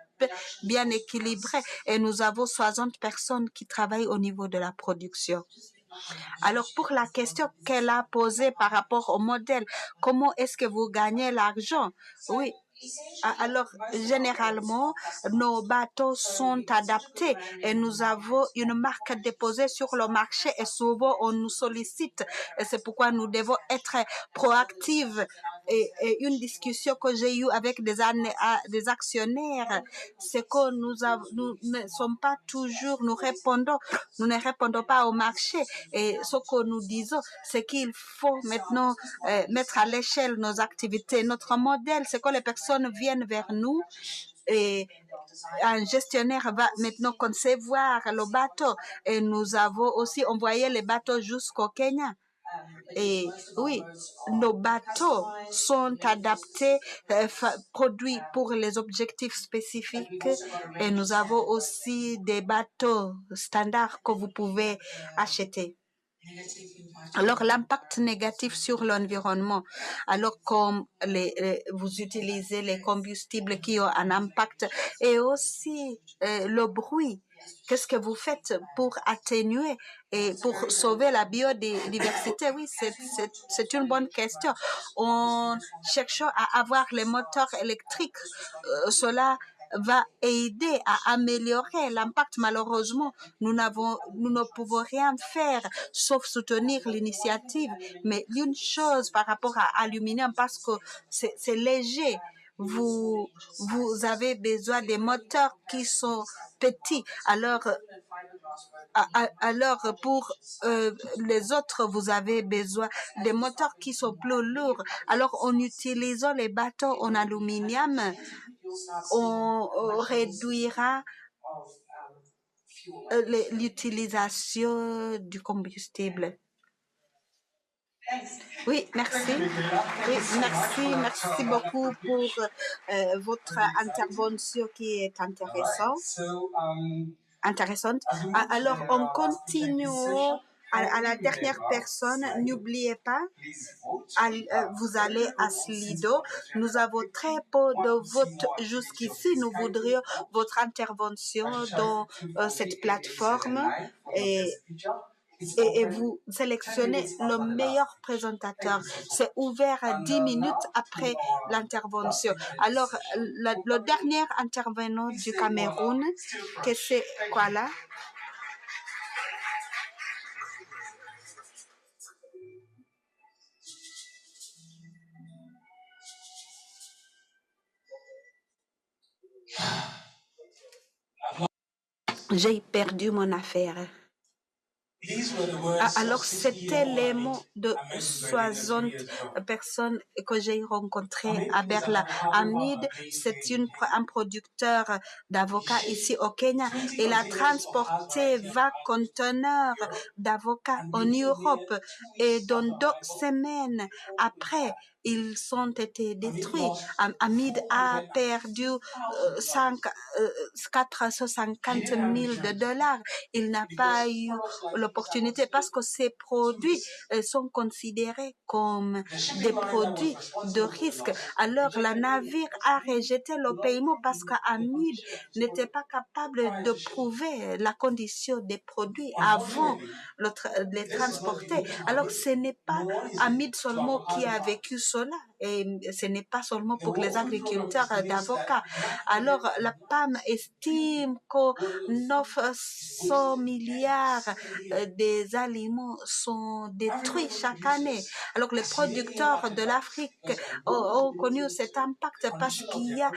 bien équilibrée et nous avons 60 personnes qui travaillent au niveau de la production. Alors, pour la question qu'elle a posée par rapport au modèle, comment est-ce que vous gagnez l'argent? Oui. Alors, généralement, nos bateaux sont adaptés et nous avons une marque déposée sur le marché et souvent on nous sollicite et c'est pourquoi nous devons être proactifs. Et une discussion que j'ai eue avec des actionnaires, c'est que nous ne sommes pas toujours, nous ne répondons pas au marché. Et ce que nous disons, c'est qu'il faut maintenant mettre à l'échelle nos activités. Notre modèle, c'est que les personnes viennent vers nous et un gestionnaire va maintenant concevoir le bateau. Et nous avons aussi envoyé les bateaux jusqu'au Kenya. Et oui, nos bateaux sont adaptés, produits pour les objectifs spécifiques et nous avons aussi des bateaux standards que vous pouvez acheter. Alors, l'impact négatif sur l'environnement, alors comme vous utilisez les combustibles qui ont un impact et aussi le bruit. Qu'est-ce que vous faites pour atténuer et pour sauver la biodiversité? Oui, c'est une bonne question. On cherche à avoir les moteurs électriques. Cela va aider à améliorer l'impact. Malheureusement, nous ne pouvons rien faire sauf soutenir l'initiative. Mais une chose par rapport à l'aluminium, parce que c'est léger, vous avez besoin des moteurs qui sont petits. Alors pour les autres, vous avez besoin des moteurs qui sont plus lourds. Alors, en utilisant les bateaux en aluminium, on réduira l'utilisation du combustible. Oui, merci. Oui, merci beaucoup pour votre intervention qui est intéressante. Alors, on continue à la dernière personne. N'oubliez pas, vous allez à Slido. Nous avons très peu de votes jusqu'ici. Nous voudrions votre intervention dans cette plateforme et vous sélectionnez le meilleur présentateur. C'est ouvert 10 minutes après l'intervention. Alors, le dernier intervenant du Cameroun, que c'est quoi là? J'ai perdu mon affaire. Alors, c'était les mots de 60 personnes que j'ai rencontrées à Berlin. Hamid, c'est un producteur d'avocats ici au Kenya. Il a transporté 20 conteneurs d'avocats en Europe et dans 2 semaines après, ils ont été détruits. Hamid a perdu 450 000 $. Il n'a pas eu l'opportunité parce que ces produits sont considérés comme des produits de risque. Alors, le navire a rejeté le paiement parce qu'Hamid n'était pas capable de prouver la condition des produits avant de les transporter. Alors, ce n'est pas Hamid seulement qui a vécu cela. Et ce n'est pas seulement pour les agriculteurs d'avocats. Alors, la PAM estime que 900 milliards des aliments sont détruits chaque année. Alors, les producteurs de l'Afrique ont connu cet impact parce qu'il y a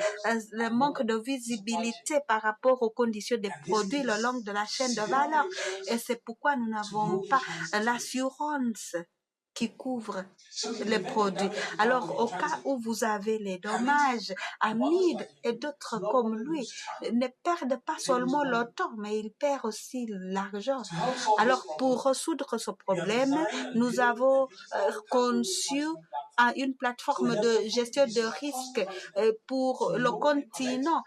le manque de visibilité par rapport aux conditions des produits le long de la chaîne de valeur. Et c'est pourquoi nous n'avons pas l'assurance qui couvre les produits. Alors, au cas où vous avez les dommages, Hamid et d'autres comme lui ne perdent pas seulement le temps, mais ils perdent aussi l'argent. Alors, pour résoudre ce problème, nous avons conçu une plateforme de gestion de risques pour le continent.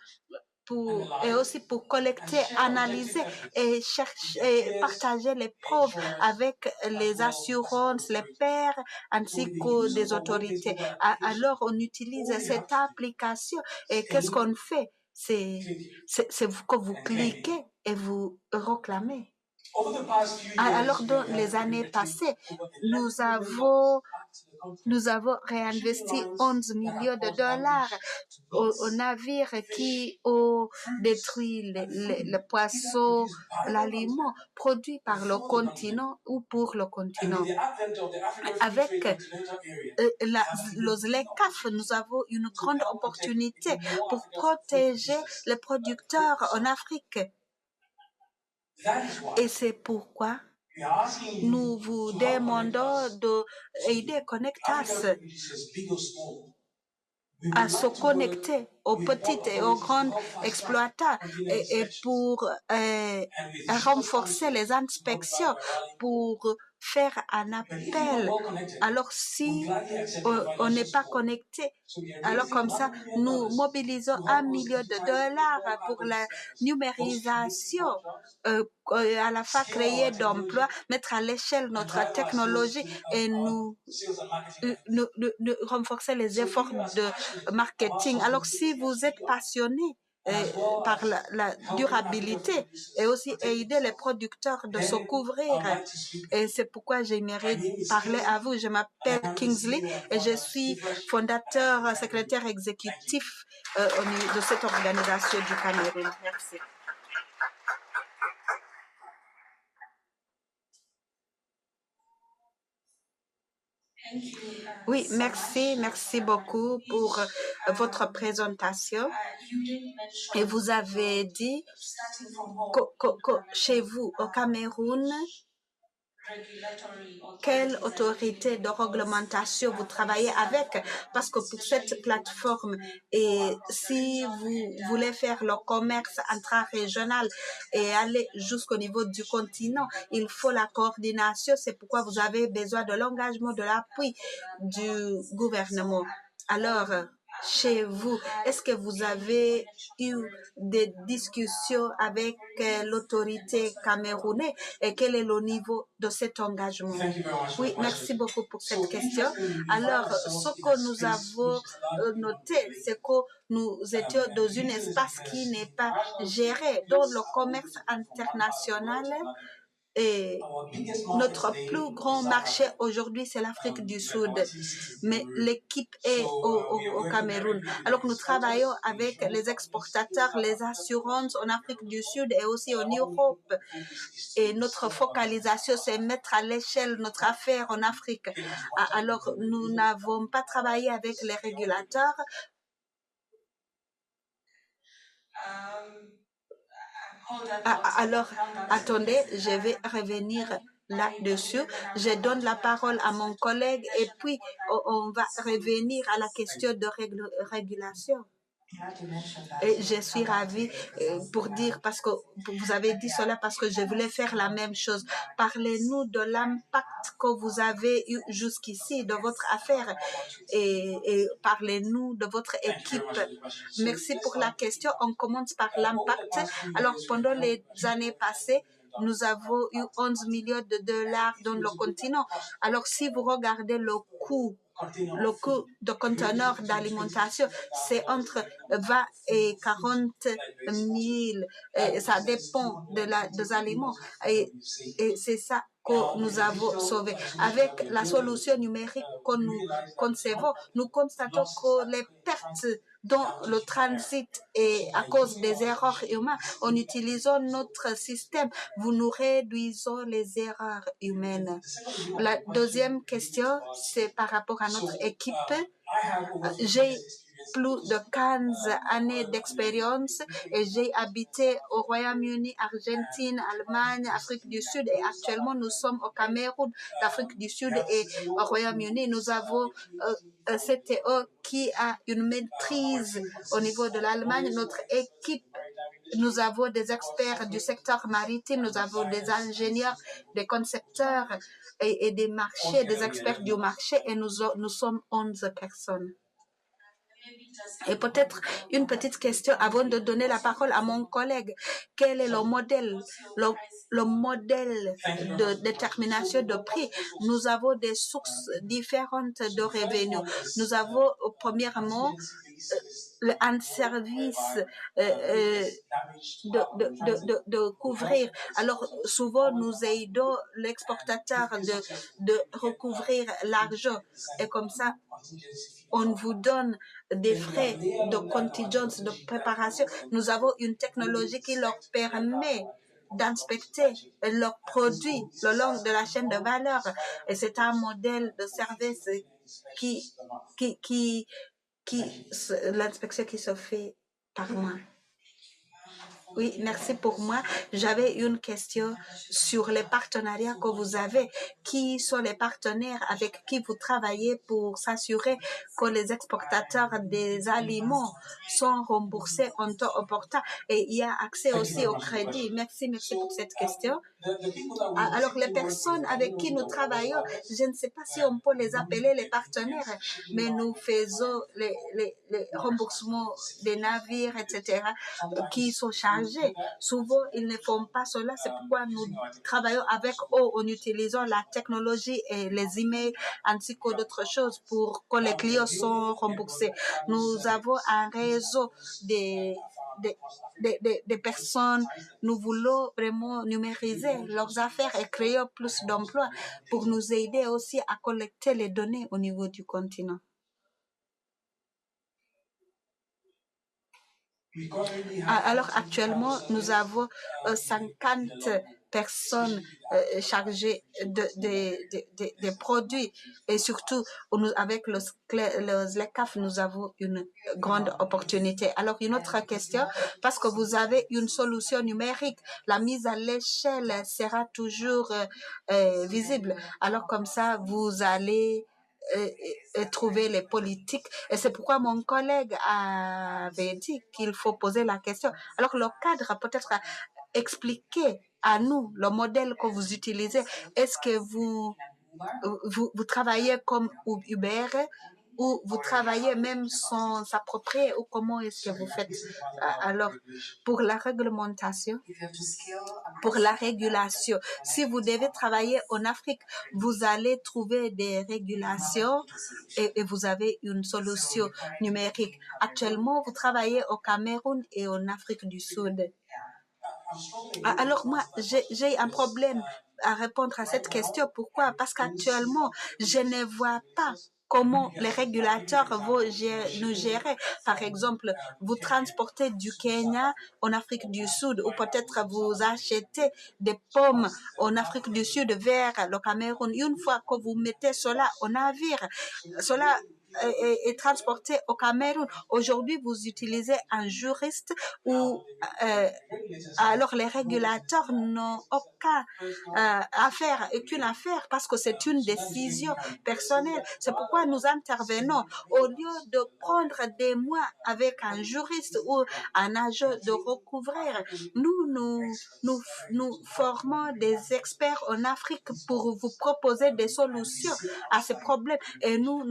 Et aussi pour collecter, analyser et chercher et partager les preuves avec les assurances, les pairs ainsi que des autorités. Alors, on utilise cette application et qu'est-ce qu'on fait? C'est que vous cliquez et vous réclamez. Alors, dans les années passées, nous avons réinvesti 11 millions de $. Aux navires qui ont détruit les poissons, l'aliment produit par le continent ou pour le continent. Avec le ZLECAf, nous avons une grande opportunité pour protéger les producteurs en Afrique. Et c'est pourquoi nous vous demandons d'aider Connectas à se connecter aux petits et aux grands exploitants et pour renforcer les inspections, pour faire un appel. Alors, si on n'est pas connecté, alors comme ça, nous mobilisons $1 million pour la numérisation, à la fois créer d'emplois, mettre à l'échelle notre technologie et nous renforcer les efforts de marketing. Alors, si vous êtes passionné par la durabilité et aussi aider les producteurs de se couvrir. Et c'est pourquoi j'aimerais parler à vous. Je m'appelle Kingsley et je suis fondateur, secrétaire exécutif de cette organisation du Cameroun. Merci. Oui, merci beaucoup pour votre présentation. Et vous avez dit que chez vous, au Cameroun, quelle autorité de réglementation vous travaillez avec, parce que pour cette plateforme, et si vous voulez faire le commerce intra-régional et aller jusqu'au niveau du continent, il faut la coordination. C'est pourquoi vous avez besoin de l'engagement, de l'appui du gouvernement. Alors, chez vous, est-ce que vous avez eu des discussions avec l'autorité camerounaise et quel est le niveau de cet engagement? Oui, merci beaucoup pour cette question. Alors, ce que nous avons noté, c'est que nous étions dans un espace qui n'est pas géré, dont le commerce international et notre plus grand marché aujourd'hui, c'est l'Afrique du Sud, mais l'équipe est au Cameroun. Alors nous travaillons avec les exportateurs, les assurances en Afrique du Sud et aussi en Europe. Et notre focalisation, c'est mettre à l'échelle notre affaire en Afrique. Alors nous n'avons pas travaillé avec les régulateurs. Alors, attendez, je vais revenir là-dessus. Je donne la parole à mon collègue et puis on va revenir à la question de régulation. Et je suis ravie pour dire, parce que vous avez dit cela parce que je voulais faire la même chose. Parlez-nous de l'impact que vous avez eu jusqu'ici de votre affaire et parlez-nous de votre équipe. Merci pour la question. On commence par l'impact. Alors, pendant les années passées, nous avons eu 11 millions de dollars dans le continent. Alors, si vous regardez le coût de conteneurs d'alimentation, c'est entre 20 et 40 000. Ça dépend des aliments. Et c'est ça que nous avons sauvé. Avec la solution numérique que nous concevons, nous constatons que les pertes dans le transit et à cause des erreurs humaines, en utilisant notre système, nous réduisons les erreurs humaines. La deuxième question, c'est par rapport à notre équipe. J'ai plus de 15 années d'expérience et j'ai habité au Royaume-Uni, Argentine, Allemagne, Afrique du Sud et actuellement nous sommes au Cameroun, l'Afrique du Sud et au Royaume-Uni. Nous avons CTO qui a une maîtrise au niveau de l'Allemagne. Notre équipe, nous avons des experts du secteur maritime, nous avons des ingénieurs, des concepteurs et des marchés, des experts du marché et nous sommes 11 personnes. Et peut-être une petite question avant de donner la parole à mon collègue. Quel est le modèle de détermination de prix? Nous avons des sources différentes de revenus. Nous avons premièrement un service de couvrir. Alors, souvent, nous aidons l'exportateur de recouvrir l'argent. Et comme ça, on vous donne des frais de contingence, de préparation. Nous avons une technologie qui leur permet d'inspecter leurs produits le long de la chaîne de valeur. Et c'est un modèle de service l'inspection qui se fait par moi. Oui, merci pour moi. J'avais une question sur les partenariats que vous avez. Qui sont les partenaires avec qui vous travaillez pour s'assurer que les exportateurs des aliments sont remboursés en temps opportun et il y a accès aussi au crédit? Merci pour cette question. Alors, les personnes avec qui nous travaillons, je ne sais pas si on peut les appeler les partenaires, mais nous faisons les remboursements des navires, etc., qui sont chargés. Souvent, ils ne font pas cela. C'est pourquoi nous travaillons avec eux en utilisant la technologie et les emails ainsi que d'autres choses pour que les clients soient remboursés. Nous avons un réseau des personnes. Nous voulons vraiment numériser leurs affaires et créer plus d'emplois pour nous aider aussi à collecter les données au niveau du continent. Alors actuellement, nous avons 50 personnes chargées des produits. Et surtout, avec le SLECAF, nous avons une grande opportunité. Alors, une autre question, parce que vous avez une solution numérique, la mise à l'échelle sera toujours visible. Alors, comme ça, vous allez trouver les politiques. Et c'est pourquoi mon collègue avait dit qu'il faut poser la question. Alors, le cadre peut-être expliquer à nous le modèle que vous utilisez. Est-ce que vous travaillez comme Uber ou vous travaillez même sans s'approprier ou comment est-ce que vous faites? Alors, pour la réglementation, pour la régulation, si vous devez travailler en Afrique, vous allez trouver des régulations et vous avez une solution numérique. Actuellement, vous travaillez au Cameroun et en Afrique du Sud. Alors moi, j'ai un problème à répondre à cette question. Pourquoi? Parce qu'actuellement, je ne vois pas comment les régulateurs vont nous gérer. Par exemple, vous transportez du Kenya en Afrique du Sud ou peut-être vous achetez des pommes en Afrique du Sud vers le Cameroun. Une fois que vous mettez cela au navire, cela est transporté au Cameroun. Aujourd'hui, vous utilisez un juriste ou alors les régulateurs n'ont aucun affaire, aucune affaire parce que c'est une décision personnelle. C'est pourquoi nous intervenons. Au lieu de prendre des mois avec un juriste ou un agent de recouvrir, nous formons des experts en Afrique pour vous proposer des solutions à ces problèmes. Et nous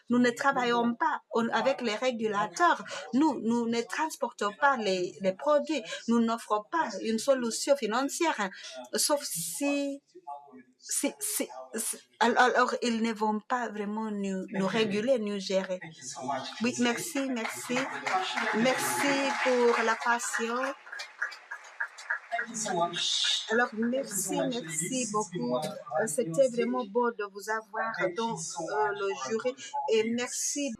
ne travaillons pas avec les régulateurs. Nous ne transportons pas les produits. Nous n'offrons pas une solution financière, sauf si alors ils ne vont pas vraiment nous réguler, nous gérer. Oui, merci pour la passion. Alors, merci beaucoup. C'était vraiment beau de vous avoir dans le jury et merci.